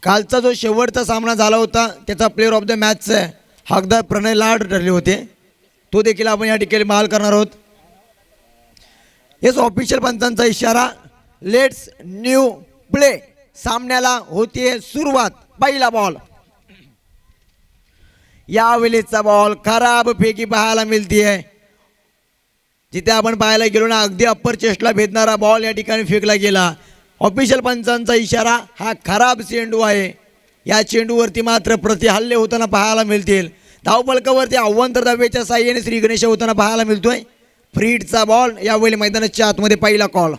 कालचा जो शेवटचा सामना झाला होता त्याचा प्लेअर ऑफ द मॅचचा हकदार प्रणय लाड ठरले होते, तो देखील आपण या ठिकाणी बहाल करणार आहोत. हेच ऑफिशियल पंचांचा इशारा. Let's new play. सामन्याला होतीये सुरुवात. पहिला बॉल. यावेळेचा बॉल खराब फेकी पाहायला मिळतीये. जिथे आपण पाहायला गेलो ना, अगदी अप्पर चेस्टला भेदणारा बॉल या ठिकाणी फेकला गेला. ऑफिशियल पंचांचा इशारा. हा खराब चेंडू आहे. या चेंडूवरती मात्र प्रतिहल्ले होताना पाहायला मिळतील. धावफलकावरती अव्वंतर धावेच्या साह्याने श्री गणेश होताना पाहायला मिळतोय. फ्रीडचा बॉल. यावेळी मैदानाच्या आतमध्ये पहिला call.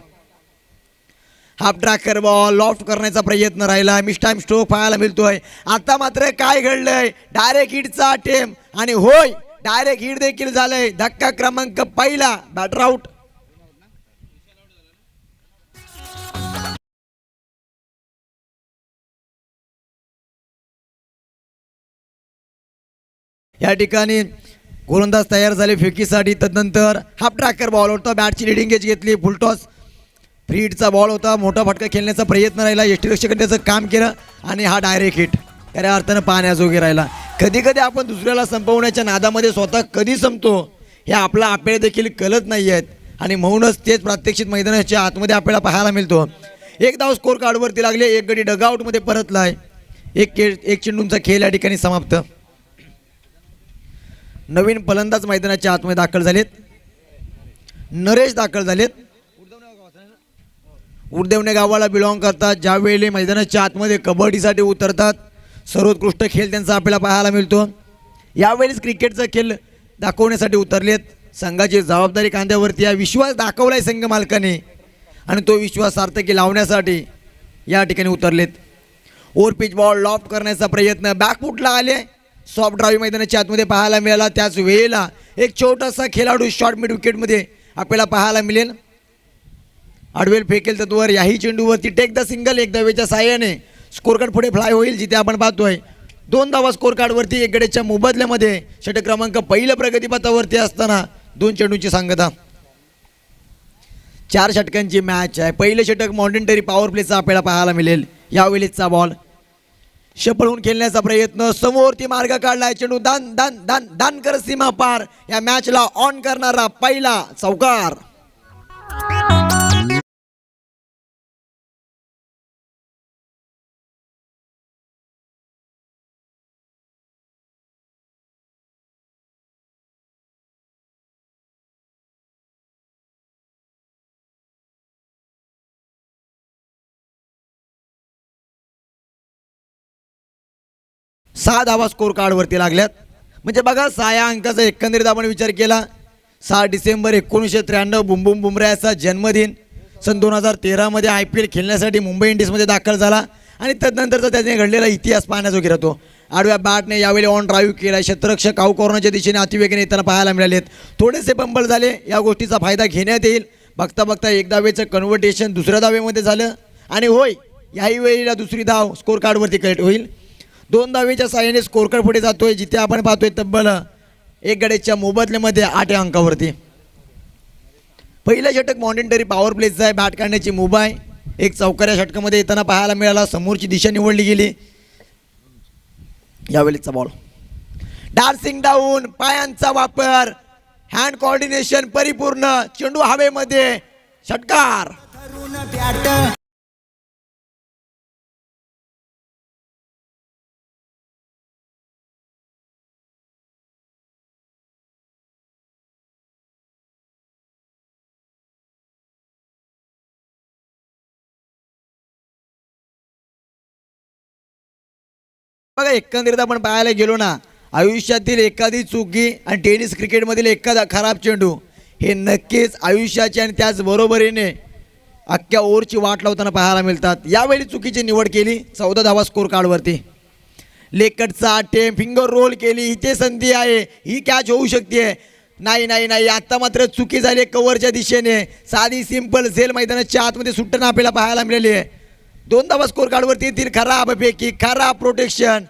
Half tracker ball loft करण्याचा प्रयत्न राहिला. मिस टाइम स्ट्रोक पाहायला मिळतोय. आता मात्र काय घडलंय, डायरेक्ट हिटचा अटेम्प्ट आणि होय डायरेक्ट हिट देखील झालंय. धक्का क्रमांक पहिला. Batter out. या ठिकाणी गोलंदाज तयार झाले फेकीसाठी. तदनंतर हाफ ट्रॅकर बॉल होता. बॅटची लिडिंग एज घेतली. फुलटॉस फ्रीडचा बॉल होता. मोठा फटका खेळण्याचा प्रयत्न राहिला. यष्टीरक्षकाने त्याचं काम केलं आणि हा डायरेक्ट हिट खऱ्या अर्थानं पाहण्याजोगे राहिला. कधी कधी आपण दुसऱ्याला संपवण्याच्या नादामध्ये स्वतः कधी संपतो हे आपला आपल्याला देखील कळत नाही आहेत आणि म्हणूनच तेच प्रात्यक्षिक मैदानाच्या आतमध्ये आपल्याला पाहायला मिळतो. एक धाव स्कोर कार्डवरती लागले. एक गडी डगआउटमध्ये परतला आहे. एक चेंडूंचा खेळ या ठिकाणी समाप्त. नवीन फलंदाज मैदानाच्या आतमध्ये दाखल झालेत. नरेश दाखल झालेत. उर्देवणे गावाला बिलॉंग करतात. ज्यावेळी मैदानाच्या आतमध्ये कबड्डीसाठी उतरतात सर्वोत्कृष्ट खेळ त्यांचा आपल्याला पाहायला मिळतो. यावेळेस क्रिकेटचा खेळ दाखवण्यासाठी उतरलेत. संघाची जबाबदारी खांद्यावरती आहे. विश्वास दाखवलाय संघ मालकाने आणि तो विश्वास सार्थकी लावण्यासाठी या ठिकाणी उतरलेत. ओव्हर पिच बॉल लॉफ्ट करण्याचा प्रयत्न. बॅकफुटला आले. सॉफ्ट ड्राईव्ह मैदानाच्या आतमध्ये पाहायला मिळाला. त्याच वेळेला एक छोटासा खेळाडू शॉर्ट मिड विकेटमध्ये आपल्याला पाहायला मिळेल. आडवेल फेकेल तत्वर याही चेंडूवरती टेक द सिंगल. एक धावेच्या साह्याने स्कोर कार्ड पुढे फ्लाय होईल. जिथे आपण पाहतोय 2 धावा स्कोर कार्डवरती. एक गड्याच्या मोबदल्यामध्ये षटक क्रमांक पहिल्या प्रगतीपथावरती असताना 2 चेंडूंची सांगता. 4 षटकांची मॅच आहे. पहिले षटक मॉडेंटरी पॉवर प्लेचा आपल्याला पाहायला मिळेल. यावेळीचा बॉल शपळून खेळण्याचा प्रयत्न. समोरती मार्ग काढलाय. चेंडू दान दान दान दान कर सीमा पार. या मॅचला ऑन करणारा पहिला चौकार. सहा धावा स्कोर कार्डवरती लागल्यात. म्हणजे बघा 6 अंकाचा एकंदरीत आपण विचार केला. 6 डिसेंबर 1993 बुमबुम बुमराचा जन्मदिन. सन 2013 IPL खेळण्यासाठी मुंबई इंडियन्समध्ये दाखल झाला आणि तदनंतरचा त्याने घडलेला इतिहास पाहण्याजोगे राहतो. आडव्या बॅटने यावेळी ऑन ड्राईव्ह केला. क्षेत्ररक्षक आउटकॉर्नरच्या दिशेने अतिवेगाने येताना पाहायला मिळालेत. थोडेसे पंबल झाले. या गोष्टीचा फायदा घेण्यात येईल. बघता बघता एक धावेचं कन्व्हर्टेशन दुसऱ्या धावेमध्ये झालं आणि होय याही वेळेला दुसरी धाव स्कोर कार्डवरती कलेक्ट होईल. 2 धावेच्या साह्याने स्कोर कार्ड पुढे जातोय. जिथे आपण पाहतोय तब्बल एक गड्याच्या मोबदल्यामध्ये 8 अंकावरती. पहिलं षटक मॉडेंटरी पॉवर प्लेचं आहे. बॅट काढण्याची मुभा आहे. एक चौकाऱ्या षटकामध्ये येताना पाहायला मिळाला. समोरची दिशा निवडली गेली. यावेळीचा बॉल डार्सिंग डाऊन. पायांचा वापर. हँड कोऑर्डिनेशन परिपूर्ण. चेंडू हवेमध्ये. षटकार. बघा एकंदरीत आपण पाहायला गेलो ना, आयुष्यातील एखादी चुकी आणि टेनिस क्रिकेटमधील एखादा खराब चेंडू हे नक्कीच आयुष्याची आणि त्याचबरोबरीने अख्ख्या ओव्हरची वाट लावताना पाहायला मिळतात. यावेळी चुकीची निवड केली. 14 धावा स्कोर कार्डवरती. लेकटचा अटेम्प्ट. फिंगर रोल केली. इथे संधी आहे. ही कॅच होऊ शकते. नाही नाही नाही आता मात्र चुकी झाली कव्हरच्या दिशेने. साधी सिंपल झेल मैदानाच्या आतमध्ये सुटताना आपल्याला पाहायला मिळाली आहे. 2 धावा स्कोर कार्डवरती येतील. खराब पैकी खराब प्रोटेक्शन.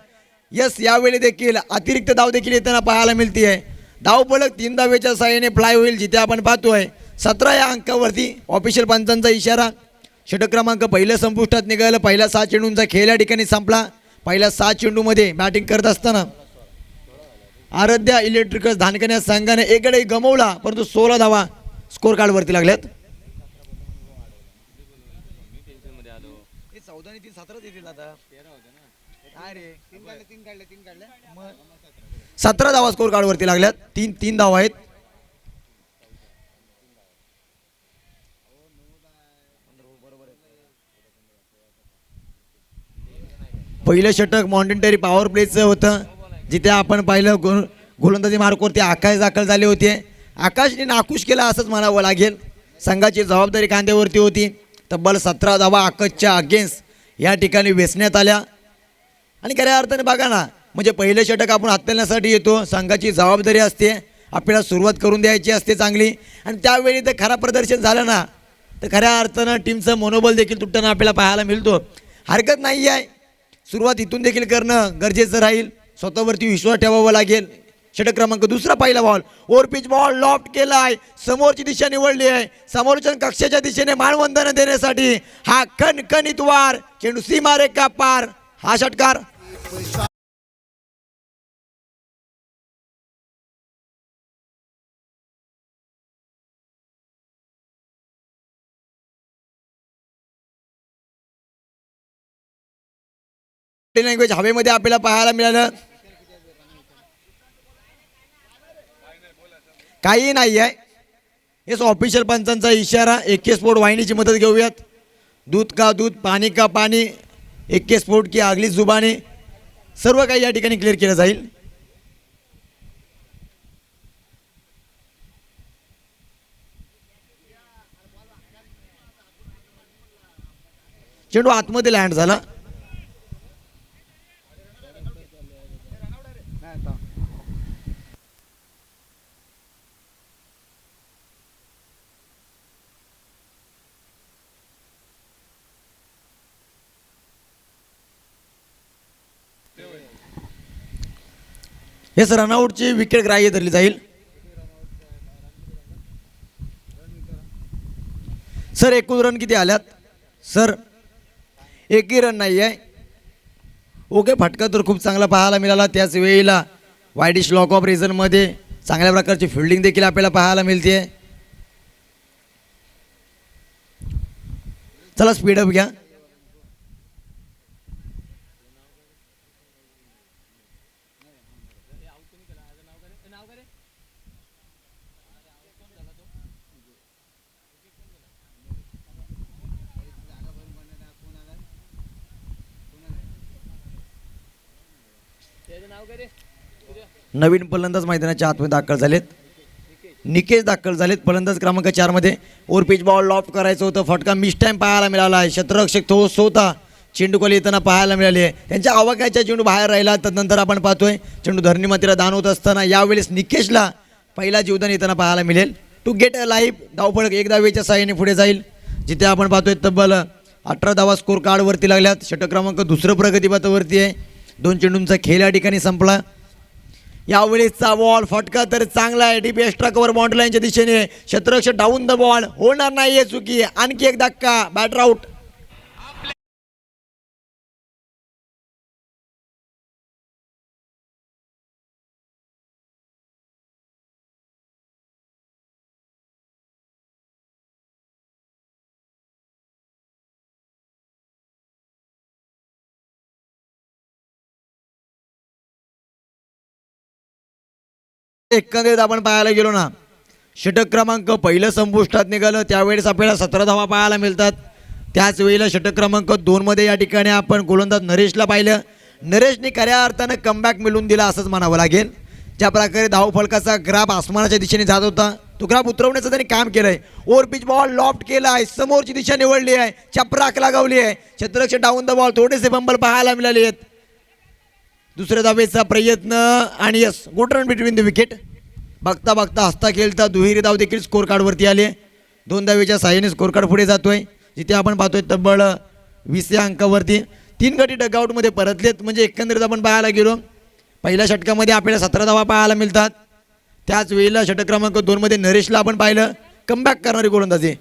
यस यावेळी देखील अतिरिक्त धाव देखील येताना पाहायला मिळते आहे. धावफलक 3 धावेच्या साह्याने फ्लाय होईल. जिथे आपण पाहतोय 17 या अंकावरती ऑफिशियल पंचांचा इशारा. षटक क्रमांक पहिल्या संपुष्टात निघालं. पहिल्या 6 चेंडूंचा खेळ या ठिकाणी संपला. पहिल्या 6 चेंडूमध्ये बॅटिंग करत असताना आराध्या इलेक्ट्रिकल्स धानकन या संघाने एक गडी गमवला, परंतु 16 धावा स्कोर कार्डवरती लागल्यात. 17 धावा स्कोर कार्डवरती लागल्यात. 3 धावा आहेत. पहिलं षटक मॉन्टेंटरी पॉवर प्लेचं होतं, जिथे आपण पाहिलं गोलंदाजी मार्कवरती आकाश दाखल झाले होते. आकाशने नाखुश केला असंच म्हणावं लागेल. संघाची जबाबदारी खांद्यावरती होती. तब्बल 17 धावा आकाशच्या अगेन्स्ट या ठिकाणी वेचण्यात आल्या. आणि खऱ्या अर्थाने बघा ना, म्हणजे पहिलं षटक आपण हाताळण्यासाठी येतो, संघाची जबाबदारी असते, आपल्याला सुरुवात करून द्यायची असते चांगली. आणि त्यावेळी तर खरा प्रदर्शन झालं ना, तर खऱ्या अर्थानं टीमचं मनोबल देखील तुटताना आपल्याला पाहायला मिळतो. हरकत नाही आहे, सुरुवात इथून देखील करणं गरजेचं राहील. स्वतःवरती विश्वास ठेवावा लागेल. षटक क्रमांक दुसरा पहिला ball, over pitch ball loft केला आहे, समोरची दिशा निवडली आहे. समोरच्या कक्षाच्या दिशेने मानवंदन देण्यासाठी हा कणकणीत वार, चेंडू सीमारेखा पार, हा षटकार. लँग्वेज हवेमध्ये आपल्याला पाहायला मिळालं. काही नाही आहे, हेच ऑफिशियल पंचांचा इशारा. AK स्पोर्ट वाहिनीची मदत घेऊयात. दूध का दूध, पाणी का पाणी, AK स्पोर्ट की आगली जुबानी, सर्व काही या ठिकाणी क्लिअर केलं जाईल. चेंडू आतमध्ये लँड झाला. हेच रनआउटची विकेट ग्राह्य धरली जाईल. सर एकूण रन किती आल्यात? सर एकही रन नाही आहे. ओके, फटका तर खूप चांगला पाहायला मिळाला. त्याच वेळेला वाईडिश लॉक ऑफ रिझनमध्ये चांगल्या प्रकारची फिल्डिंग देखील आपल्याला पाहायला मिळते. चला स्पीडअप घ्या. नवीन फलंदाज मैदानाच्या आतमध्ये दाखल झालेत. निकेश दाखल झालेत फलंदाज क्रमांक 4 मध्ये. ओव्हर पिच बॉल लॉफ्ट करायचं होतं, फटका मिस टाइम पाहायला मिळाला आहे. क्षेत्ररक्षक तो स्वतः चेंडू खाली येताना पाहायला मिळाले आहे. त्यांच्या आवाक्याच्या चेंडू बाहेर राहिला. तदनंतर आपण पाहतोय चेंडू धरणी मातीला दान होत असताना यावेळेस निकेशला पहिला जीवदान येताना पाहायला मिळेल. टू गेट अ लाईफ धावफलक 1 धावेच्या साहाय्याने पुढे जाईल, जिथे आपण पाहतोय तब्बल 18 धावा स्कोर कार्डवरती लागल्यात. षटक क्रमांक दुसरं प्रगतीपथावरती आहे. 2 चेंडूंचा खेळ या ठिकाणी संपला. यावेळेसचा बॉल फटका तर चांगला आहे. डीप एक्स्ट्रा कव्हर बाउंड्री लाईनच्या दिशेने क्षेत्ररक्षक डाऊन द बॉल, होणार नाहीये चुकी. आणखी एक धक्का, बॅटर आउट. एकंदरीत आपण पाहायला गेलो ना, षटक क्रमांक पहिलं संपुष्टात निघालं त्यावेळेस आपल्याला 17 धावा पाहायला मिळतात. त्याच वेळेला षटक क्रमांक 2 मध्ये या ठिकाणी आपण गोलंदाज नरेशला पाहिलं. नरेशने खऱ्या अर्थानं कमबॅक मिळवून दिला असंच म्हणावं लागेल. ज्या प्रकारे धावफलकाचा ग्राफ आसमानाच्या दिशेने जात होता, तो ग्राफ उतरवण्याचं त्यांनी काम केलंय. ओव्हर पिच बॉल लॉफ्ट केला आहे, समोरची दिशा निवडली आहे, चपराक लगावली आहे. क्षेत्ररक्षक डाऊन द बॉल, थोडेसे बंबल पाहायला मिळाले आहेत. दुसऱ्या धावेचा प्रयत्न आणि yes, good run between the wicket. बघता बघता हसता खेळता दुहेरी धाव देखील स्कोर कार्डवरती आले. 2 धावेच्या साहाय्याने स्कोर कार्ड पुढे जातोय, जिथे आपण पाहतोय तब्बल 20 या अंकावरती 3 गडी डगआउटमध्ये परतलेत. म्हणजे एकंदरीत आपण पाहायला गेलो, पहिल्या षटकामध्ये आपल्याला 17 धावा पाहायला मिळतात. त्याच वेळेला षटक क्रमांक 2 मध्ये नरेशला आपण पाहिलं, कमबॅक करणारी गोलंदाजी.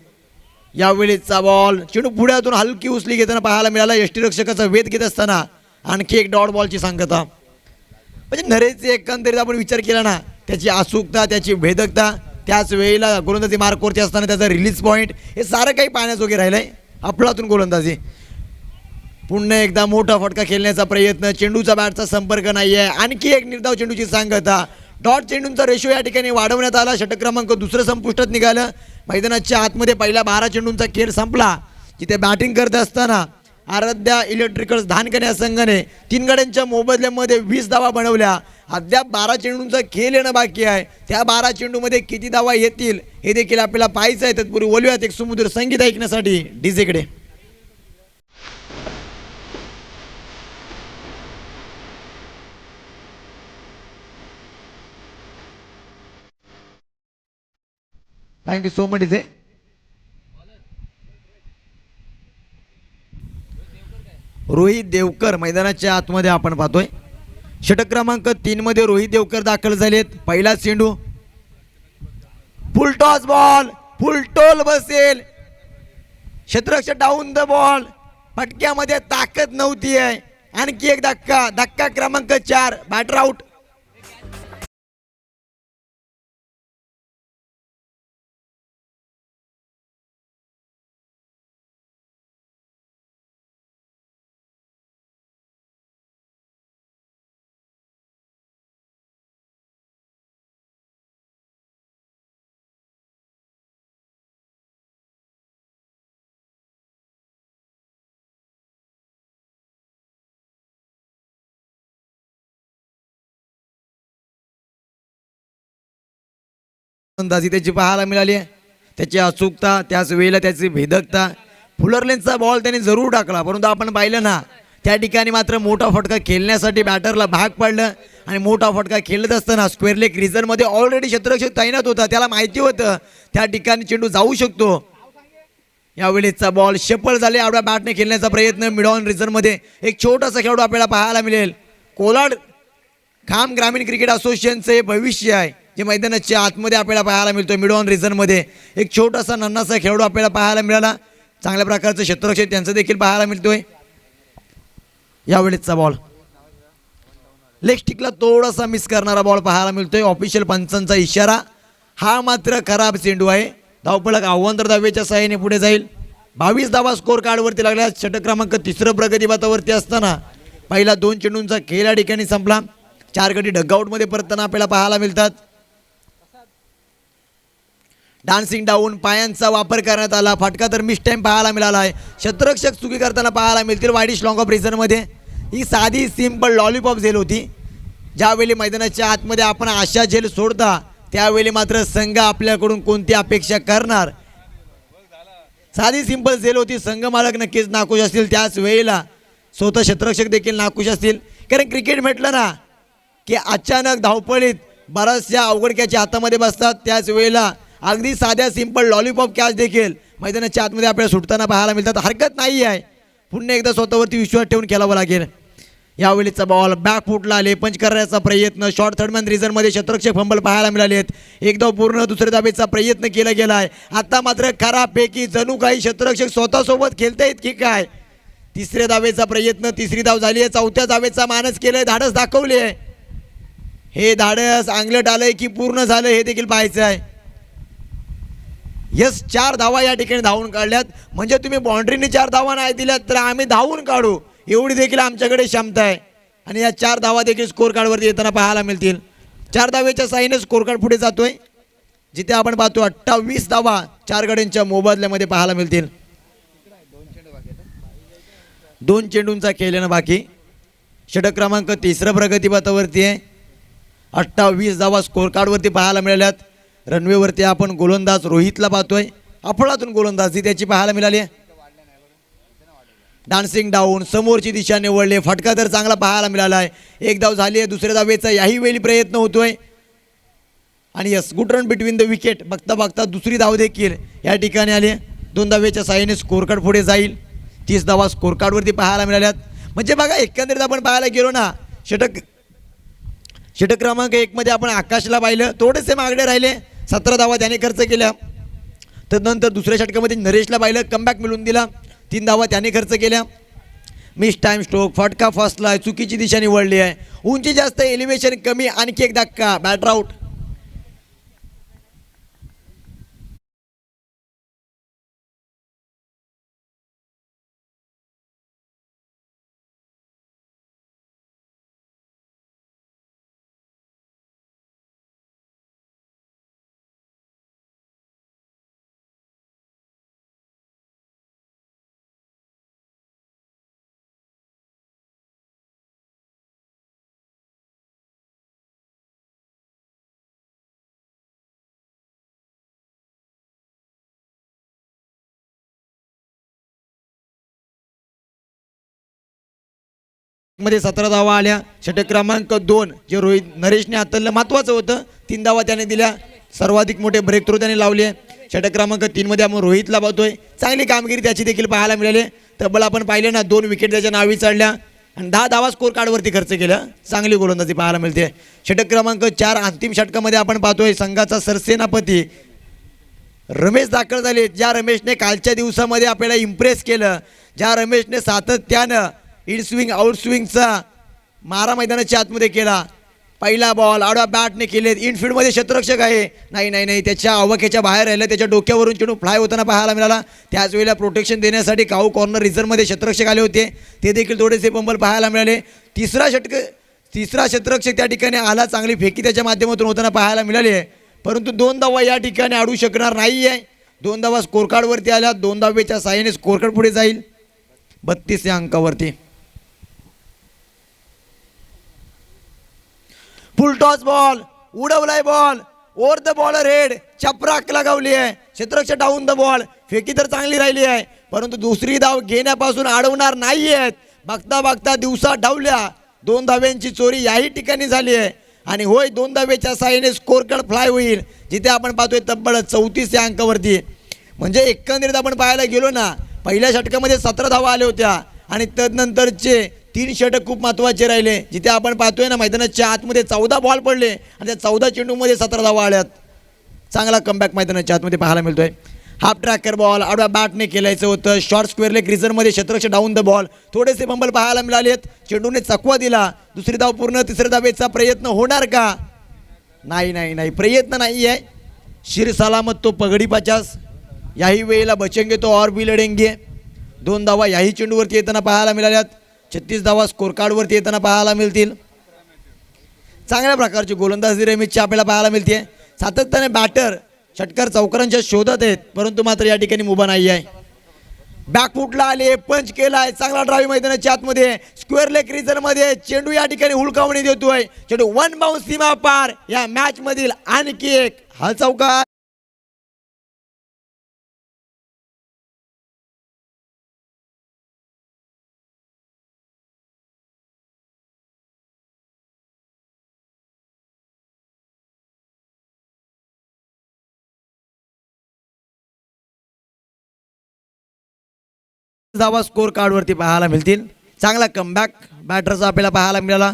यावेळीचा बॉल चेंडू पुढ्यातून हलकी उचली घेताना पाहायला मिळाला. यष्टीरक्षकाचा वेध घेत असताना आणखी एक डॉट बॉलची सांगता. म्हणजे नरेशचे एकंदरीत आपण विचार केला ना, त्याची अचूकता, त्याची भेदकता, त्याच वेळेला गोलंदाजी मार्कवरती असताना त्याचा रिलीज पॉईंट, हे सारं काही पाहण्याजोगे राहिलं आहे. अफलातून गोलंदाजी. पुन्हा एकदा मोठा फटका खेळण्याचा प्रयत्न, चेंडूचा बॅटचा संपर्क नाही आहे. आणखी एक निर्धाव चेंडूची सांगता. डॉट चेंडूंचा रेशो या ठिकाणी वाढवण्यात आला. षटक क्रमांक दुसरं संपुष्टात निघालं. मैदानाच्या आतमध्ये पहिला 12 चेंडूंचा खेळ संपला. जिथे बॅटिंग करत असताना आराध्या इलेक्ट्रिकल्स धानकन या संघाने 3 गड्यांच्या मोबदल्यामध्ये 20 धावा बनवल्या. अद्याप 12 चेंडूंचा खेळ येणं बाकी आहे. त्या 12 चेंडूमध्ये किती धावा येतील हे देखील आपल्याला पाहायचं आहे. तत्पूर्वी बोलूयात एक सुमधुर संगीत ऐकण्यासाठी डीजेकडे. Thank you so much DJ. Rohit Devkar मैदानाच्या आतमध्ये आपण पाहतोय. षटक क्रमांक 3 मध्ये रोहित देवकर दाखल झालेत. पहिला चेंडू फुल टॉस बॉल, फुल टोल बसेल. क्षेत्ररक्षक डाऊन द बॉल. फटक्यामध्ये ताकद नव्हती आहे. आणखी एक धक्का, धक्का क्रमांक 4, बॅटर आउट. गोलंदाजी त्याची पाहायला मिळाली आहे. त्याची अचूकता, त्याच वेळेला त्याची भेदकता. फुलरलेनचा बॉल त्याने जरूर टाकला, परंतु आपण पाहिलं ना त्या ठिकाणी मात्र मोठा फटका खेळण्यासाठी बॅटरला भाग पडलं. आणि मोठा फटका खेळत असताना स्क्वेअर लेग रिझनमध्ये ऑलरेडी क्षेत्ररक्षक तैनात होता. त्याला माहिती होतं त्या ठिकाणी चेंडू जाऊ शकतो. यावेळेचा बॉल शेपळ झाले. आपल्या बॅटने खेळण्याचा प्रयत्न मिड ऑन रिझनमध्ये एक छोटासा खेळाडू आपल्याला पाहायला मिळेल. कोलाड खाम ग्रामीण क्रिकेट असोसिएशनचं हे भविष्य आहे जे मैदानाच्या आतमध्ये आपल्याला पाहायला मिळतोय. मिड ऑन रिझनमध्ये एक छोटासा नन्नासा खेळाडू आपल्याला पाहायला मिळाला. चांगल्या प्रकारचं क्षेत्ररक्षक त्यांचं देखील पाहायला मिळतोय. यावेळेचा बॉल लेग स्टिकला थोडासा मिस करणारा बॉल पाहायला मिळतोय. ऑफिशियल पंचांचा इशारा. हा मात्र खराब चेंडू आहे. धावफलक आव्हांतर धावेच्या सहाय्याने पुढे जाईल. 22 धावा स्कोर कार्डवरती लागल्या. षटक क्रमांक 3 प्रगतीपथावरती असताना पहिला 2 चेंडूंचा खेळ या ठिकाणी संपला. 4 गडी डगआउटमध्ये परतताना आपल्याला पाहायला मिळतात. डान्सिंग डाऊन पायांचा वापर करण्यात आला. फटका तर मिस टाइम पाहायला मिळाला आहे. क्षेत्ररक्षक चुकी करताना पाहायला मिळतील. वाईडिश लॉंग ऑफ रिझनमध्ये ही साधी सिंपल लॉलीपॉप झेल होती. ज्यावेळी मैदानाच्या आतमध्ये आपण अशा झेल सोडता त्यावेळी मात्र संघ आपल्याकडून कोणती अपेक्षा करणार. साधी सिंपल झेल होती. संघ मालक नक्कीच नाखुश असतील. त्याच वेळेला स्वतः क्षेत्ररक्षक देखील नाखुश असतील. कारण क्रिकेट म्हटलं ना की अचानक धावपळीत बऱ्याचशा अवघडक्याच्या हातामध्ये बसतात. त्याच वेळेला अगदी साध्या सिंपल लॉलीपॉप कॅच देखील मैदानाच्या आतमध्ये आपल्याला सुटताना पाहायला मिळतात. हरकत नाही आहे. पुन्हा एकदा स्वतःवरती विश्वास ठेवून खेळावं लागेल. यावेळीचा बॉल बॅक फुटला आले. पंच करण्याचा प्रयत्न. शॉर्ट थर्डमॅन रिझनमध्ये क्षेत्ररक्षक फंबल पाहायला मिळाले आहेत. एकदा पूर्ण दुसऱ्या धावेचा प्रयत्न केला गेला आहे. आता मात्र खरापैकी जणू काही क्षेत्ररक्षक स्वतःसोबत खेळतायत की काय. तिसऱ्या धावेचा प्रयत्न. तिसरी धाव झाली आहे. चौथ्या धावेचा मानस केलंय. धाडस दाखवले आहे. हे धाडस अंगलट आलंय की पूर्ण झालं हे देखील पाहायचं आहे. यस 4 धावा या ठिकाणी धावून काढल्यात. म्हणजे तुम्ही बाउंड्रीने 4 धावा नाही दिल्यात तर आम्ही धावून काढू एवढी देखील आमच्याकडे क्षमता आहे. आणि या 4 धावा देखील स्कोर कार्डवरती येताना पाहायला मिळतील. 4 धावेच्या साईने स्कोर कार्ड पुढे जातोय. जिथे आपण पाहतो 28 धावा 4 गड्यांच्या मोबदल्यामध्ये पाहायला मिळतील. 2 चेंडूंचा खेळणं बाकी. षटक क्रमांक 3 प्रगतीपथावरती आहे. 28 धावा स्कोर कार्डवरती पाहायला मिळाल्यात. रनवेवरती आपण गोलंदाज रोहितला पाहतोय. अफळातून गोलंदाजी त्याची पाहायला मिळाली आहे. डान्सिंग डाऊन समोरची दिशा निवडले. फटका तर चांगला पाहायला मिळाला आहे. एक धाव झाली आहे. दुसऱ्या धावेचा याही वेळी प्रयत्न होतोय. आणि yes good run between the wicket. बघता बघता दुसरी धाव देखील या ठिकाणी आली. 2 धावेच्या साहाय्याने स्कोर कार्ड पुढे जाईल. 30 धावा स्कोर कार्डवरती पाहायला मिळाल्यात. म्हणजे बघा एकंदरीत आपण पाहायला गेलो ना षटक क्रमांक 1 मध्ये आपण आकाशला पाहिलं. थोडेसे मागडे राहिले. 17 धावा त्याने खर्च केल्या. तदनंतर दुसऱ्या षटकामध्ये नरेशला पाहिलं, कमबॅक मिळवून दिला, 3 धावा त्याने खर्च केल्या. मिस टाइम स्ट्रोक, फटका फसला, चुकीची दिशा निवडली आहे, उंची जास्त, एलिव्हेशन कमी, आणखी एक धक्का, बॅटर आउट. मध्ये 17 धावा आल्या. षटक क्रमांक 2 जे रोहित नरेशने हाताळलं महत्वाचं होतं, 3 धावा त्याने दिल्या, सर्वाधिक मोठे ब्रेक थ्रू त्याने लावले. षटक क्रमांक 3 मध्ये आपण रोहितला पाहतोय, चांगली कामगिरी त्याची देखील पाहायला मिळाली. तब्बल आपण पाहिले ना 2 विकेट त्याच्या नावी चढल्या आणि 10 धावा स्कोर कार्डवरती खर्च केल्या, चांगली गोलंदाजी पाहायला मिळते. षटक क्रमांक 4 अंतिम षटकामध्ये आपण पाहतोय संघाचा सरसेनापती रमेश दाखल झाले. ज्या रमेशने कालच्या दिवसामध्ये आपल्याला इम्प्रेस केलं, ज्या रमेशने सातत्यानं इन स्विंग आउट स्विंगचा मारा मैदानाच्या आतमध्ये केला, पहिला बॉल आडवा बॅटने केलेत, इनफिल्डमध्ये क्षेत्ररक्षक आहे, नाही नाही नाही त्याच्या अवख्याच्या बाहेर राहिलं, त्याच्या डोक्यावरून चेंडू फ्लाय होताना पाहायला मिळाला. त्याच वेळेला प्रोटेक्शन देण्यासाठी काऊ कॉर्नर रिझर्वमध्ये क्षेत्ररक्षक आले होते, ते देखील थोडेसे पंबल पाहायला मिळाले. तिसरा क्षेत्ररक्षक त्या ठिकाणी आला, चांगली फेकी त्याच्या माध्यमातून होताना पाहायला मिळाली आहे, परंतु 2 धावा या ठिकाणी अडू शकणार नाही आहे. 2 धावा स्कोर कार्डवरती आल्या, 2 धावेच्या साहाय्याने स्कोर कार्ड पुढे जाईल 32 या अंकावरती. फुल टॉस बॉल, उडवलाय ball, over the bowler head, चपराक लगावली आहे, क्षेत्ररक्षक डाऊन द बॉल, फेकी तर चांगली राहिली आहे, परंतु दुसरी धाव घेण्यापासून अडवणार नाही आहेत. बघता बघता दिवसा डावल्या, 2 धाव्यांची चोरी याही ठिकाणी झाली आहे आणि होय 2 धावेच्या साहाय्याने स्कोर कार्ड फ्लाय होईल, जिथे आपण पाहतोय तब्बल 34 या अंकावरती. म्हणजे एकंदरीत आपण पाहायला गेलो ना, पहिल्या षटकामध्ये 17 धावा आल्या होत्या आणि तदनंतरचे 3 षटक खूप महत्त्वाचे राहिले, जिथे आपण पाहतोय ना मैदानाच्या आतमध्ये 14 बॉल पडले आणि त्या 14 चेंडूमध्ये 17 धावा आल्यात. चांगला कमबॅक मैदानाच्या आतमध्ये पाहायला मिळतोय. हाफ ट्रॅकर बॉल आडव्या बॅटने केलायचं होतं, शॉर्ट स्क्वेअर लेग रिझर्वमध्ये क्षेत्ररक्षक डाऊन द बॉल, थोडेसे बंबल पाहायला मिळालेत, चेंडूने चकवा दिला, दुसरी धाव पूर्ण, तिसऱ्या धावेचा प्रयत्न होणार का? नाही नाही नाही, प्रयत्न नाही आहे. शिर सलामत तो पगडी 50, याही वेळेला बचेंगे तो और भी लढेंगे. 2 धावा याही चेंडूवरती येताना पाहायला मिळाल्यात, 36 धावा स्कोर कार्डवरती येताना पाहायला मिळतील. चांगल्या प्रकारची गोलंदाजी रमेशची आपल्याला पाहायला मिळते. सातत्याने बॅटर षटकार चौकारांच्या शोधात आहेत, परंतु मात्र या ठिकाणी मुभा नाही आहे. बॅकफुटला आले, पंच केलाय, चांगला ड्राईव्ह मैदानाच्या आतमध्ये, स्क्वेअर लेग रिझर्वमध्ये चेंडू या ठिकाणी हुलकावणी देतोय, चेंडू 1 बाउन्स सीमा पार. या मॅच मधील आणखी एक हा चौकार. धावा स्कोर कार्डवरती पाहायला मिळतील. चांगला कमबॅक बॅटरचा आपल्याला पाहायला मिळाला.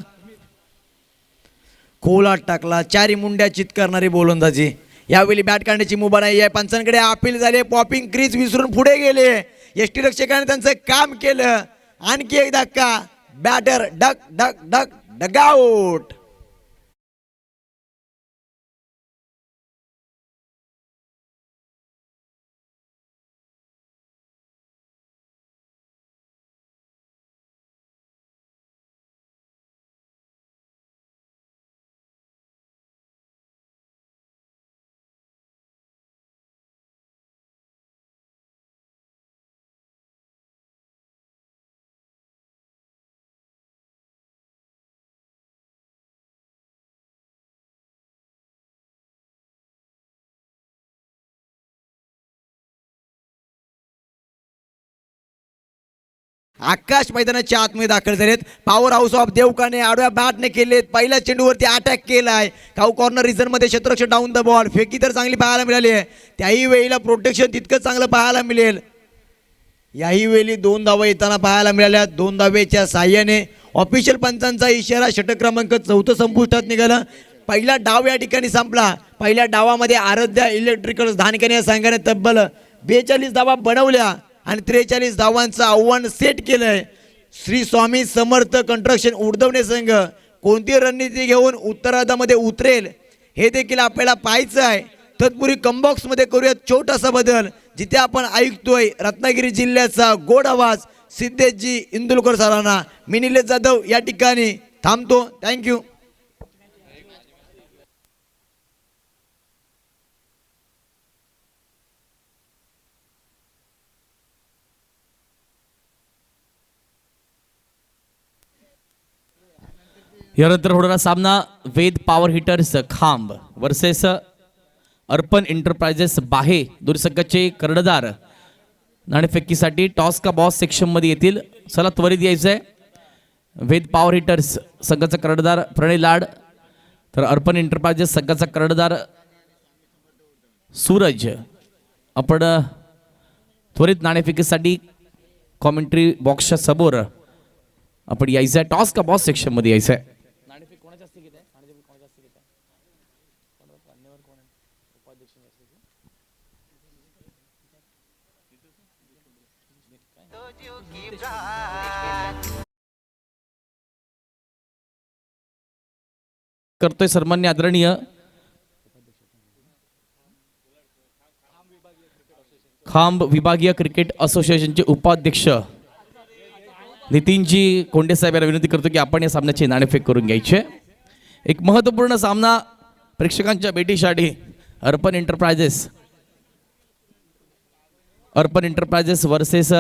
खोलात टाकला, 4 मुंड्या चित करणारी गोलंदाजी. यावेळी बॅट काढण्याची मुभा नाही आहे. पंचांकडे अपील झाले, पॉपिंग क्रीज विसरून पुढे गेले, यष्टीरक्षकाने त्यांचं काम केलं. आणखी एक धक्का, batter duck duck duck dugout. Akash मैदानाच्या आतमध्ये दाखल झालेत. पॉवर हाऊस ऑफ देवकाने आडव्या बॅटने केलेत, पहिल्या चेंडूवरती अटॅक केलाय, काऊ कॉर्नर रिझनमध्ये क्षेत्ररक्षक डाऊन द बॉल, फेकी तर चांगली पाहायला मिळाली आहे, त्याही वेळेला प्रोटेक्शन तितकं चांगलं पाहायला मिळेल. याही वेळी 2 धावा येताना पाहायला मिळाल्या. 2 धावेच्या साह्याने ऑफिशियल पंचांचा इशारा, षटक क्रमांक 4 संपुष्टात निघाला. पहिला डाव या ठिकाणी संपला. पहिल्या डावामध्ये आराध्या इलेक्ट्रिकल्स धानकाने या संघाने तब्बल 42 धावा बनवल्या आणि 43 धावांचं आव्हान सेट केलंय. श्री स्वामी समर्थ कंस्ट्रक्शन उडदवणे संघ कोणती रणनीती घेऊन उत्तरार्धामध्ये उतरेल हे देखील आपल्याला पाहायचं आहे. तत्पूर्वी कमबॉक्समध्ये करूया छोटासा बदल. जिथे आपण ऐकतोय रत्नागिरी जिल्ह्याचा गोड आवाज सिद्धेशजी इंदुलकर सरांना, मी निलेश जाधव या ठिकाणी थांबतो. थँक्यू. यानंतर होणारा सामना वेद पॉवर हिटर्स खांब वर्सेस अर्पण एंटरप्राइजेस बाहे. दोन्ही संघाचे कर्णधार नाणेफेकीसाठी टॉस का बॉस सेक्शन मध्ये येतील. चला त्वरित यायचं आहे. वेद पॉवर हिटर्स संघाचा कर्णधार प्रणय लाड, तर अर्पण एंटरप्राइजेस संघाचा कर्णधार सूरज. आपण त्वरित नाणेफेकीसाठी कॉमेंट्री बॉक्सच्या समोर आपण यायचं आहे. टॉस का बॉस सेक्शन मध्ये यायचं आहे. करतोय सन्मान्य आदरणीय खांब विभागीय क्रिकेट असोसिएशनचे उपाध्यक्ष नितीनजी कोंडे साहेब यांना विनंती करतो की आपण या सामन्याची नाणेफेक करून घ्यायचे. एक महत्त्वपूर्ण सामना प्रेक्षकांच्या भेटीसाठी अर्पण एंटरप्राइजेस वर्सेस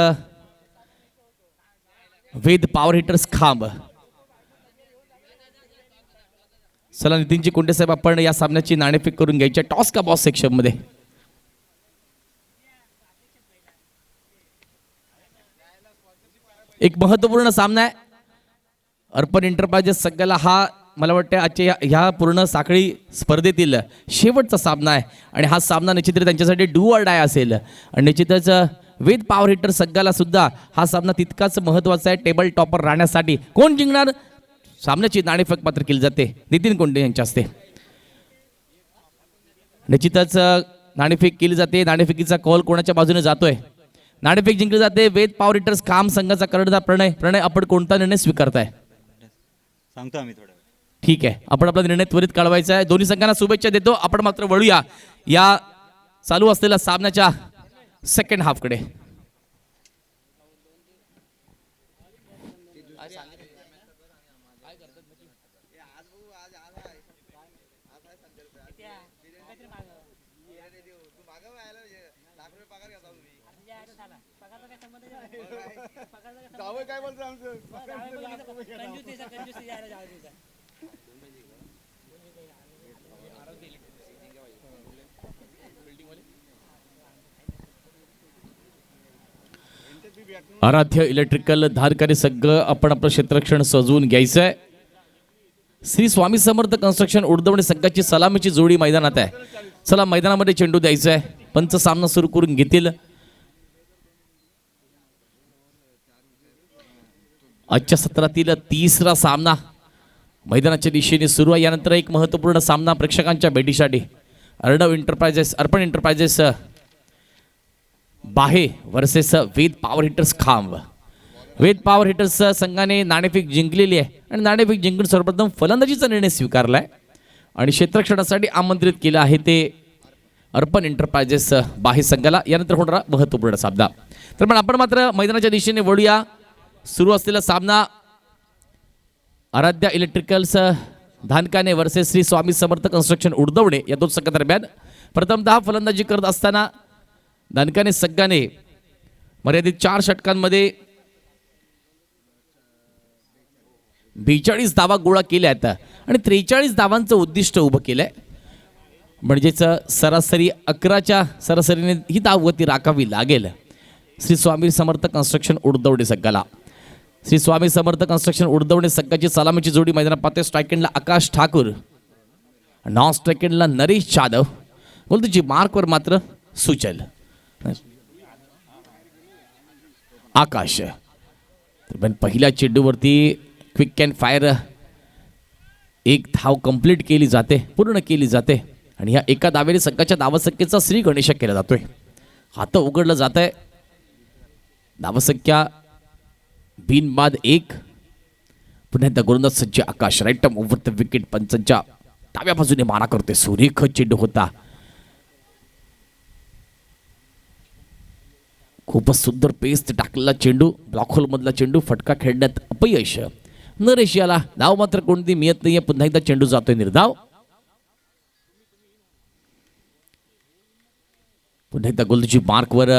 वेद पॉवर हिटर्स खांब. चला नितीनजी कोंडे साहेब आपण या सामन्याची नाणेफेक करून घ्यायची टॉस का बॉस सेक्शन मध्ये. एक महत्त्वपूर्ण सामना आहे. अर्पण एंटरप्राइजेस संघाला हा मला वाटतं आजच्या ह्या पूर्ण साखळी स्पर्धेतील शेवटचा सामना आहे आणि हा सामना निश्चितच त्यांच्यासाठी डू ऑर डाय असेल. आणि निश्चितच वेद पॉवर हिटर संघाला सुद्धा हा सामना तितकाच महत्त्वाचा आहे टेबल टॉपर राहण्यासाठी. कोण जिंकणार सामन्याची नाणेफेक मात्र केली जाते नितीन कोंडे यांच्या हस्ते. निश्चितच नाणेफेक केली जाते. नाणेफेकीचा कॉल कोणाच्या बाजूने जातोय. नाणेफेक जिंकली जाते. वेद पॉवर हिटर्स काम संघाचा कर्णधार प्रणय आपण कोणता निर्णय स्वीकारताय सांगतो आम्ही थोडा. ठीक आहे, आपण आपला निर्णय त्वरित कळवायचा आहे. दोन्ही संघांना शुभेच्छा देतो. आपण मात्र वळूया या चालू असलेल्या सामन्याच्या सेकंड हाफकडे. आराध्य इलेक्ट्रिकल धारकारी संघ आपण आपलं क्षेत्ररक्षण सजवून घ्यायचं आहे. श्री स्वामी समर्थ कन्स्ट्रक्शन उडदवणे संघाची सलामीची जोडी मैदानात आहे. चला मैदानामध्ये चेंडू द्यायचा आहे. पंच सामना सुरू करून घेतील. आजच्या सत्रातील तिसरा सामना मैदानाच्या दिशेने सुरू आहे. यानंतर एक महत्त्वपूर्ण सामना प्रेक्षकांच्या भेटीसाठी अर्पण एंटरप्राइजेस बाहे वर्सेस वेद पॉवर हिटर्स खांब. वेद पॉवर हिटर्स संघाने नाणेफेक जिंकलेली आहे आणि नाणेफेक जिंकून सर्वप्रथम फलंदाजीचा निर्णय स्वीकारला आहे आणि क्षेत्ररक्षणासाठी आमंत्रित केलं आहे ते अर्पण एंटरप्राइजेस बाहे संघाला. यानंतर होणारा महत्त्वपूर्ण सामना. तर पण आपण मात्र मैदानाच्या दिशेने वळूया. सुरू असलेला सामना Aaradhya electricals धानकाने versus Shri Swami Samarth construction उडदवणे या दोन संघादरम्यान. प्रथमतः फलंदाजी करत असताना धानकाने संघाने मर्यादित 4 षटकांमध्ये 42 धावा गोळा केल्या आहेत आणि 43 धावांचं उद्दिष्ट उभं केलंय. म्हणजेच सरासरी 11च्या सरासरीने ही धावगती राखावी लागेल श्री स्वामी समर्थ कन्स्ट्रक्शन उडदवणे संघाला. श्री स्वामी समर्थ कन्स्ट्रक्शन उडदवणे संघाची सलामीची जोडी मैदानात पाहते. स्ट्रायकेंडला आकाश ठाकूर, नॉन स्ट्रायकेंडला नरेश जाधव, गोलंदाजी मार्कवर मात्र सुचल आकाश. पण पहिल्या चेंडूवरती क्विक अँड फायर एक धाव कंप्लीट केली जाते, पूर्ण केली जाते आणि या एका धावेने संघाच्या धावसंख्येचा श्री गणेश केला जातोय. हात उघडलं जात आहे. धावसंख्या बिनबाद 1. पुन्हा एकदा गोलंदाज सज्ज आकाश राईट ओव्हर द विकेट. पंचांच्या डाव्या बाजूने मारा करतोय. सुरेख चेंडू होता. खूपच सुंदर पेस्ट टाकलेला चेंडू, ब्लॉक होल मधला चेंडू, फटका खेळण्यात अपयश. नरेश याला धाव मात्र कोणती मिळत नाहीये. पुन्हा एकदा चेंडू जातोय निर्धाव. पुन्हा एकदा गोलंदाजी मार्कवर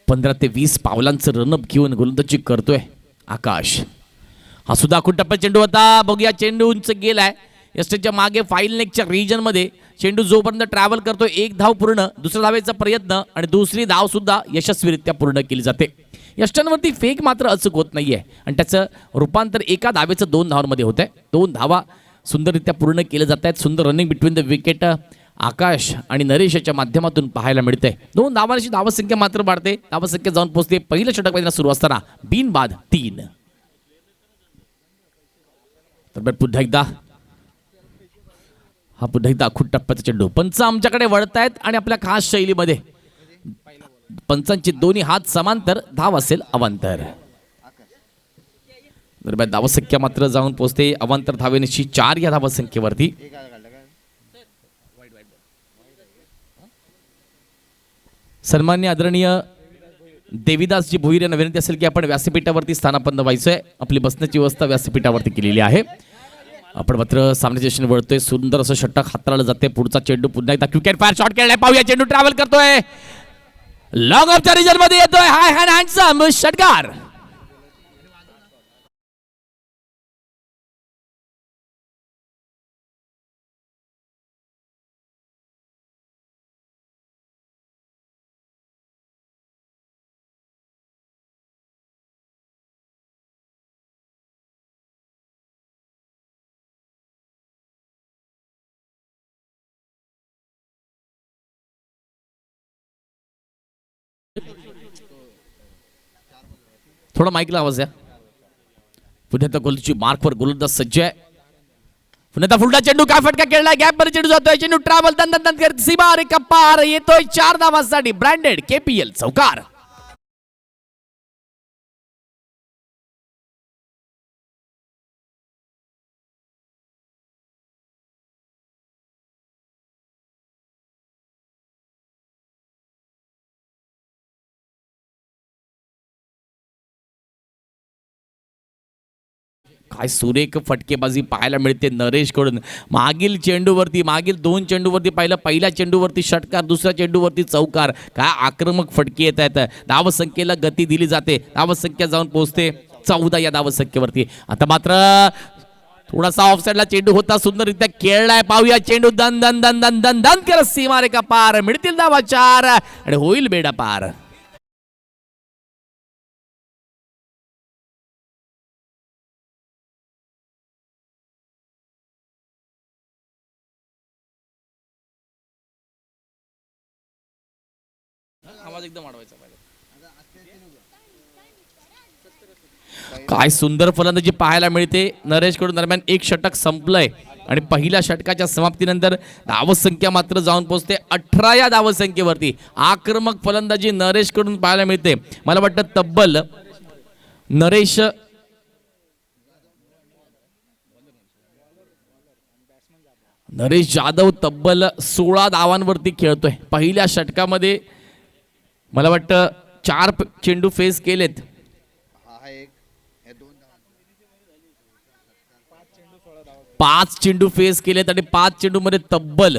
15 ते 20 पावलांचं रनअप घेऊन गोलंदाजी करतोय आकाश. हा सुद्धा टप्प्यात चेंडू होता. बघूया चेंडू उंच गेलाय. यष्टीच्या मागे फाईल नेकच्या रिजन मध्ये चेंडू जोपर्यंत ट्रॅव्हल करतो, एक धाव पूर्ण, दुसऱ्या धावेचा प्रयत्न आणि दुसरी धाव सुद्धा यशस्वीरित्या पूर्ण केली जाते. यष्टांवरती फेक मात्र अचूक होत नाहीये आणि त्याचं रूपांतर एका धावेचं 2 धावांमध्ये होत आहे. 2 धावा सुंदररित्या पूर्ण केल्या जात आहेत. सुंदर रनिंग बिटवीन द विकेट आकाश आणि नरेशच्या माध्यमातून पाहायला मिळते. 2 धावांची धावसंख्या मात्र वाढते. धावसंख्या जाऊन पोहोचते. पहिलं षटक पहिल्यांदा सुरू असताना बिनबाद 3. तर पुन्हा एकदा अखूट टप्प्याचा चेंडू. पंच आमच्याकडे वळतायत आणि आपल्या खास शैलीमध्ये पंचांचे दोन्ही हात समांतर, धाव असेल अवांतर. दरम्यान धावसंख्या मात्र जाऊन पोहोचते अवांतर धावेनिशी 4 या धावसंख्येवरती. सन्मान्य आदरणीय देवीदासजी भोईर यांना विनंती असेल की आपण व्यासपीठावरती स्थानापन्न व्हायचंय. आपली बसण्याची व्यवस्था व्यासपीठावरती केलेली आहे. आपण मात्र सामन्याच्या दिशेने वळतोय. सुंदर असं षटक हाताळलं जाते. पुढचा चेंडू पुन्हा एकदा क्रिकेट फायर शॉट खेळलाय. पाहूया चेंडू ट्रॅव्हल करतोय. लॉंग ऑफच्या रिजन मध्ये येतोय. हाय हँड हँडसम षटकार. थोडा माईकला आवाज द्या. पुन्हा एकदा गोलची मार्कवर गोलंदाज सज्ज आहे. पुन्हा एकदा फुलटा चेंडू, काय फटका खेळलाय. गॅप मध्ये चेंडू जातोय. चेंडू ट्रॅव्हल दन करत सीमा रेखा पार येतोय. 4 धावांसाठी ब्रँडेड KPL चौकार. काय सुरेख फटकेबाजी पाहायला मिळते नरेश कडून. मागील चेंडूवरती, मागील 2 चेंडूवरती पाहिलं. पहिल्या चेंडूवरती षटकार, दुसऱ्या चेंडूवरती चौकार. काय आक्रमक फटके येत आहेत. धावसंख्येला गती दिली जाते. धावसंख्या जाऊन पोहोचते 14 या धावसंख्येवरती. आता मात्र थोडासा ऑफसाईडला चेंडू होता. सुंदररित्या खेळलाय. पाहूया चेंडू दन दन दन दन दन दन करत सीमारेखा पार. मिळतील धावा 4 आणि होईल बेडा पार. आवाज एकदम वाढवायचा पाहिजे. काय सुंदर फलंदाजी पाहायला मिळते नरेश कडून. दरम्यान एक षटक संपलंय आणि पहिल्या षटकाच्या समाप्तीनंतर धावसंख्या मात्र जाऊन पोहोचते 18 या धावसंख्येवरती. आक्रमक फलंदाजी नरेश कडून पाहायला मिळते. मला वाटतं तब्बल नरेश जाधव तब्बल 16 धावांवरती खेळतोय. पहिल्या षटकामध्ये मला वाटतं 4 चेंडू फेस केलेत. 5 चेंडू फेस केलेत आणि 5 चेंडू मध्ये तब्बल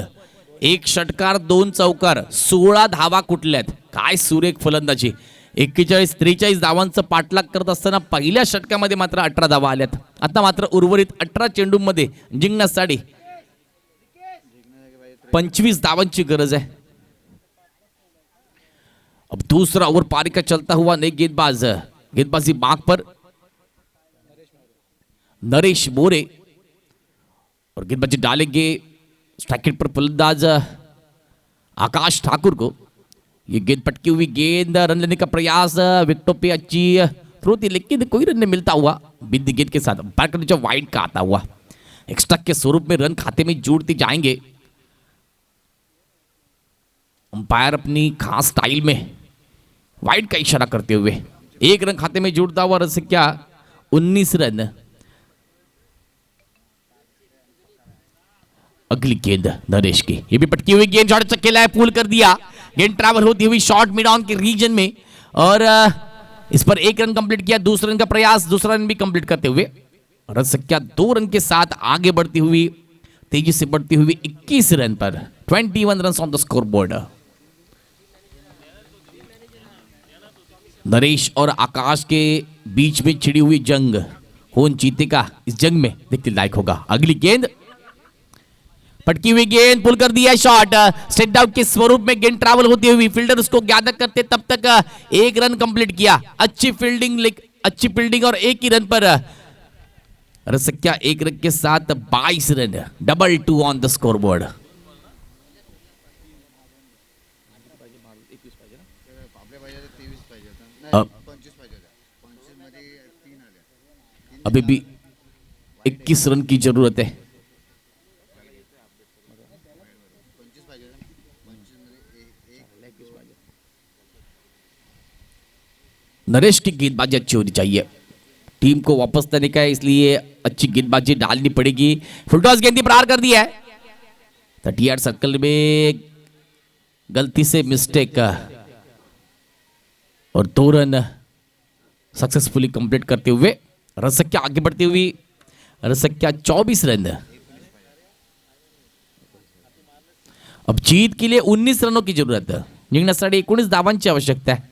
1 षटकार 2 चौकार 16 धावा कुठल्यात. काय सुरेख फलंदाजी. 41-43 धावांचं पाठलाग करत असताना पहिल्या षटकामध्ये मात्र 18 धावा आल्यात. आता मात्र उर्वरित 18 चेंडूंमध्ये जिंकण्यासाठी 25 धावांची गरज आहे. अब दूसरा ओवर पारी का चलता हुआ नई गेंदबाजी मार्ग पर नरेश मोरे और गेंदबाजी डालेंगे स्ट्राइक पर फलंदाज आकाश ठाकुर को. ये गेंद पटकी हुई गेंद, रन लेने का प्रयास. विकेटों पे अच्छी थ्रो थी लेकिन कोई रन नहीं मिलता हुआ बिग गेंद के साथ बैक जो वाइड का आता हुआ एक्स्ट्रा के स्वरूप में रन खाते में जुड़ते जाएंगे। अंपायर अपनी खास स्टाइल में वाइड का इशारा करते हुए एक रन खाते में जुड़ता हुआ रन क्या 19 रन। अगली गेंद नरेश की, ये भी पटकी हुई गेंद, शॉट खेला है, पुल कर दिया, गेंद ट्रैवल होती हुई शॉर्ट मिड ऑन के रीजन में और इस पर एक रन कंप्लीट किया। दूसरे रन का प्रयास, दूसरा रन भी कंप्लीट करते हुए रन संख्या 2 रन के साथ आगे बढ़ती हुई, तेजी से बढ़ती हुई 21 run per 21 run on the score board. Naresh और आकाश के बीच में छिड़ी हुई जंग, कौन जीतेगा इस जंग में देखते लायक होगा। अगली गेंद पटकी हुई गेंद, पुल कर दिया, शॉट स्ट्रेट आउट के स्वरूप में गेंद ट्रैवल होती हुई, फील्डर उसको ज्ञात करते तब तक एक रन कंप्लीट किया। अच्छी फील्डिंग और एक ही रन पर रन संख्या 1 रन के साथ 22 run, double 2 on the score board. अभी भी 21 रन की जरूरत है। नरेश की गेंदबाजी अच्छी होनी चाहिए, टीम को वापस देने का है, इसलिए अच्छी गेंदबाजी डालनी पड़ेगी। फुलटॉस गेंद प्रहार कर दिया है 38 सर्कल में, गलती से मिस्टेक और 2 रन सक्सेसफुली कंप्लीट करते हुए रन संख्या आगे बढ़ती हुई, रन संख्या 24 रन। अब जीत के लिए 19 रनों की जरूरत है, जिंकण्यासाठी 19 धावांची आवश्यकता है।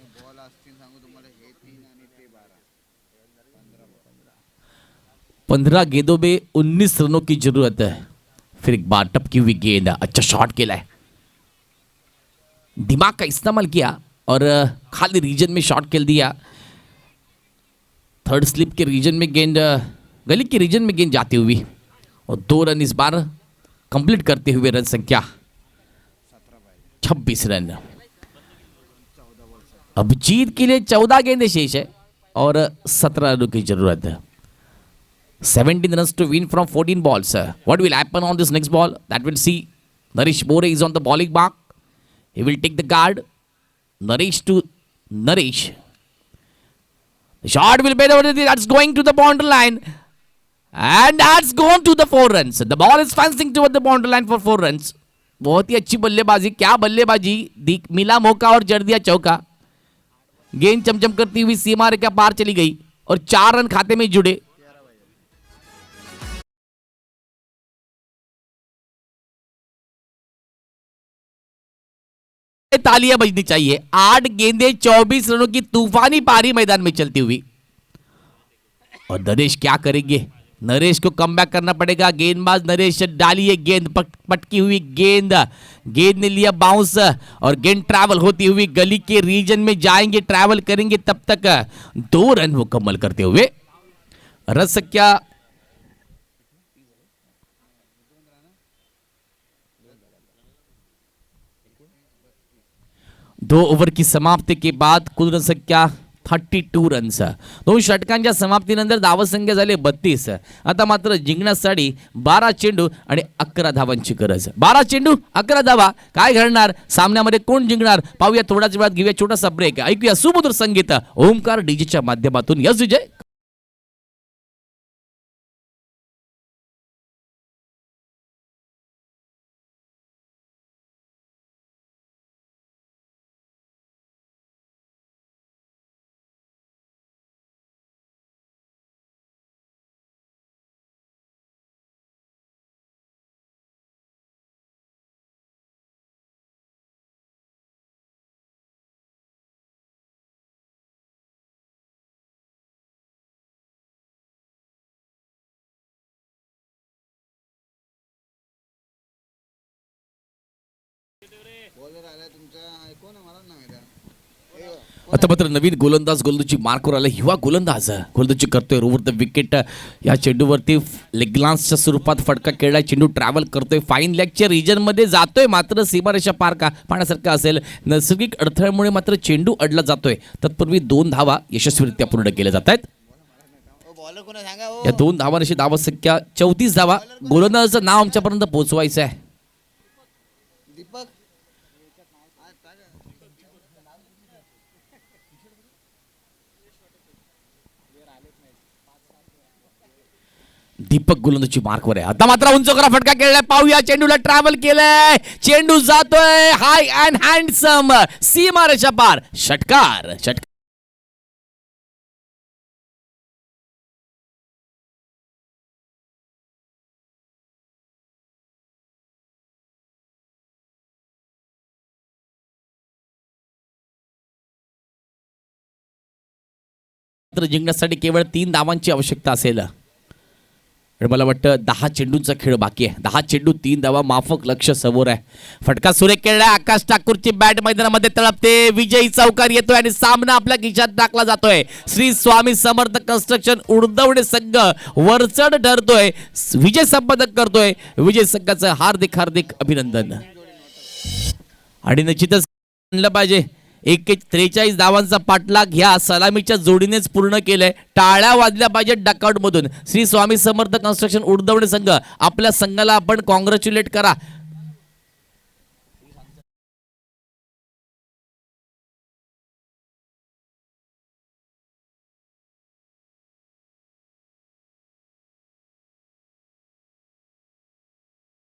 15 गेंदों में 19 रनों की जरूरत है। फिर एक बार टपकी हुई गेंद, अच्छा शॉट खेला है, दिमाग का इस्तेमाल किया और खाली रीजन में शॉट खेल दिया। थर्ड स्लिप के रीजन में गेंद, गली के रीजन में गेंद जाती हुई और 2 रन इस बार कंप्लीट करते हुए रन संख्या 26 रन। अब जीत के लिए 14 गेंदें शेष है और 17 रनों की जरूरत है। 17 runs to win from 14 balls. What will happen on this next ball? That we'll see. Naresh Bore is on the bowling mark. He will take the guard. Naresh to Naresh. The shot will be over. That's going to the boundary line. And that's gone to the 4 runs. The ball is fencing toward the boundary line for 4 runs. बहुत ही अच्छी बल्लेबाजी, क्या बल्लेबाजी, मिला मौका और जड़ दिया चौका। गेंद चमचम करती हुई सीमा रेखा पार चली गई और 4 रन खाते में जुड़े। तालियां बजनी चाहिए। 8 गेंदें 24 रनों की तूफानी पारी मैदान में चलती हुई और नरेश क्या करेंगे? नरेश को कमबैक करना पड़ेगा। गेंदबाज नरेश डालिए गेंद, पटकी हुई गेंद, गेंद ने लिया बाउंस और गेंद ट्रैवल होती हुई गली के रीजन में जाएंगे, ट्रैवल करेंगे, तब तक 2 रन मुकम्मल करते हुए रन संख्या 2 ओव्हर की समाप्ती के बाद कुल रन संख्या 32 रन्स। 2 षटकांच्या समाप्तीनंतर धावसंख्या झाली 32। आता मात्र जिंकण्यासाठी 12 चेंडू आणि 11 धावांची गरज। 12 चेंडू 11 धावा, काय घडणार सामन्यामध्ये, कोण जिंकणार पाहूया थोड्याच वेळात। घेऊया छोटासा ब्रेक, ऐकूया सुमधुर संगीत ओमकार डीजेच्या माध्यमातून। यस विजय। बॉलर आलाय तुमचा, कोण आहे मला नाही माहिती. आता मात्र नवीन गोलंदाजी मार्कवर आला. युवा गोलंदाजी करतोय रोवर द विकेट. या चेंडूवरती लेगलान्सच्या स्वरूपात फटका खेळलाय. चेंडू ट्रॅव्हल करतोय, फाईन लेगच्या रिजनमध्ये जातोय, मात्र सीमारेषा पार का पाहण्यासारखं असेल. नैसर्गिक अडथळ्यामुळे मात्र चेंडू अडला जातोय. तत्पूर्वी 2 धावा यशस्वीरित्या पूर्ण केल्या जात आहेत. या 2 धावांशी धावसंख्या 34 धावा. गोलंदाजाचं नाव आमच्यापर्यंत पोहोचवायचं आहे. दीपक गोलंदाजी मार्कवर आहे. आता मात्र उंच करा फटका खेळलाय. पाहूया, चेंडूला ट्रॅव्हल केलंय, चेंडू जातोय हाय अँड हँडसम सीमारेषा पार. षटकार. जिंकण्यासाठी केवळ 3 धावांची आवश्यकता असेल. मला वाटतं 10 चेंडूंचा खेळ बाकी आहे. 10 चेंडू 3 धावा, माफक लक्ष समोर आहे. फटका सुरेख खेळलाय. आकाश ठाकूरची बॅट मैदानामध्ये तळपते. विजयी चौकार येतोय आणि सामना आपल्या खिशात टाकला जातोय. श्री स्वामी समर्थ कन्स्ट्रक्शन उडदवणे संघ वरचढ ठरतोय, विजय संपादक करतोय. विजय संघाचं हार्दिक अभिनंदन. आणि निश्चितच म्हणलं पाहिजे 43 धावांचा पाठलाग ह्या सलामीच्या जोडीनेच पूर्ण केलंय. टाळ्या वाजल्या पाहिजेत डकआउट मधून. श्री स्वामी समर्थ कन्स्ट्रक्शन उडदवणे संघ, आपल्या संघाला आपण कॉंग्रॅच्युलेट करा.